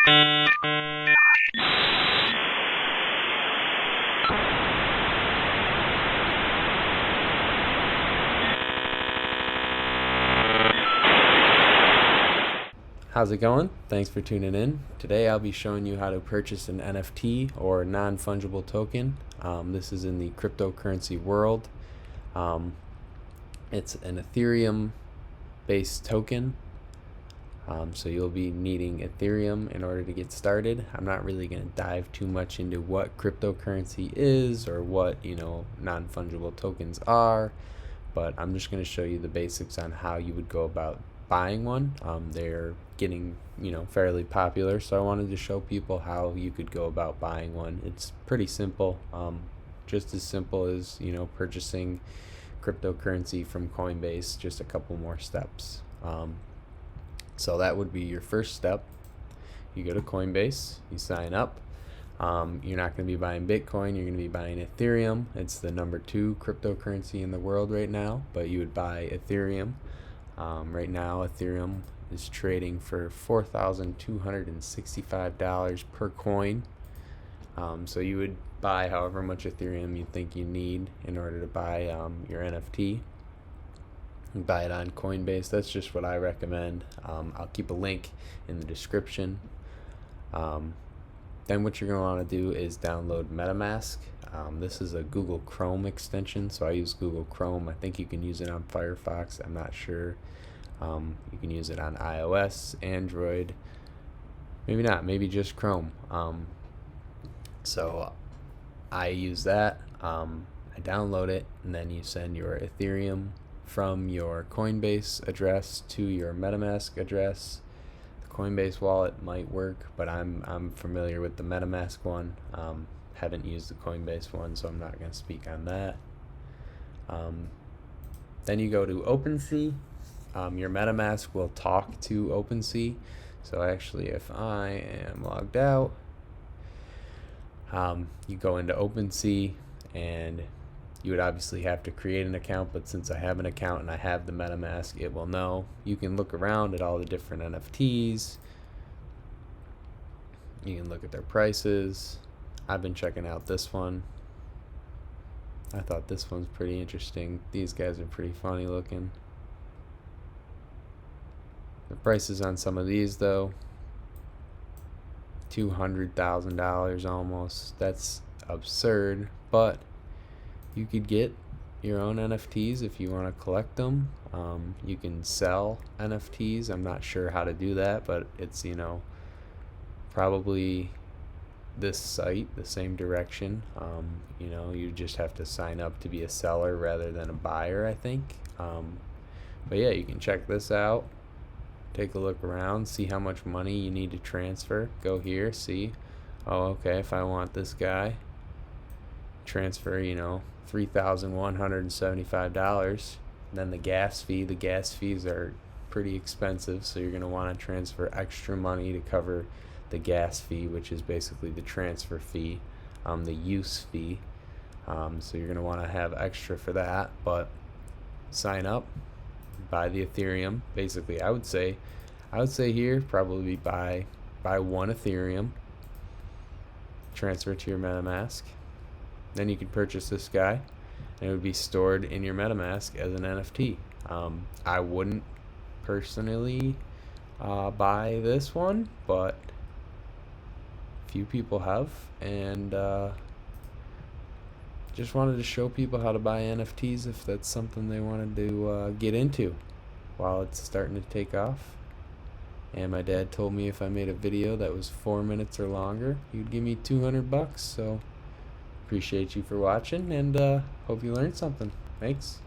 How's it going? Thanks for tuning in. Today I'll be showing you how to purchase an NFT or non-fungible token. This is in the cryptocurrency world. It's an Ethereum based token. So you'll be needing Ethereum in order to get started. I'm not really going to dive too much into what cryptocurrency is or what non-fungible tokens are, but I'm just going to show you the basics on how you would go about buying one. They're getting fairly popular, so I wanted to show people how you could go about buying one. It's pretty simple, just as simple as purchasing cryptocurrency from Coinbase, just a couple more steps. So that would be your first step. You go to Coinbase, you sign up. You're not going to be buying Bitcoin, you're going to be buying Ethereum. It's the number 2 cryptocurrency in the world right now, but you would buy Ethereum. Right now Ethereum is trading for $4,265 per coin. So you would buy however much Ethereum you think you need in order to buy your NFT. You buy it on Coinbase. That's just what I recommend. I'll keep a link in the description. Then what you're going to want to do is download MetaMask. This is a Google Chrome extension, so I use Google Chrome. I think you can use it on Firefox. I'm not sure. You can use it on iOS, Android, maybe not, maybe just Chrome. So I use that. I download it, and then you send your Ethereum from your Coinbase address to your MetaMask address. The Coinbase wallet might work, but I'm familiar with the MetaMask one. Haven't used the Coinbase one, so I'm not going to speak on that. Then you go to OpenSea. Your MetaMask will talk to OpenSea. So actually, if I am logged out, you go into OpenSea, and you would obviously have to create an account, but since I have an account and I have the MetaMask, it will know. You can look around at all the different NFTs. You can look at their prices. I've been checking out this one. I thought this one's pretty interesting. These guys are pretty funny looking. The prices on some of these, though, $200,000 almost. That's absurd, but you could get your own NFTs if you want to collect them. You can sell NFTs. I'm not sure how to do that, but it's probably this site, the same direction. You just have to sign up to be a seller rather than a buyer, I think. But yeah, you can check this out. Take a look around, see how much money you need to transfer. Go here, see. Oh, okay, if I want this guy, transfer, $3,175. Then the gas fees are pretty expensive, so you're going to want to transfer extra money to cover the gas fee, which is basically the transfer fee, the use fee. So you're going to want to have extra for that, but sign up, buy the Ethereum. Basically, I would say here probably buy one Ethereum, transfer it to your MetaMask. Then you can purchase this guy, and it would be stored in your MetaMask as an NFT. I wouldn't personally buy this one, but few people have, and just wanted to show people how to buy NFTs if that's something they wanted to get into while it's starting to take off. And my dad told me if I made a video that was 4 minutes or longer, he'd give me $200. So appreciate you for watching, and hope you learned something. Thanks.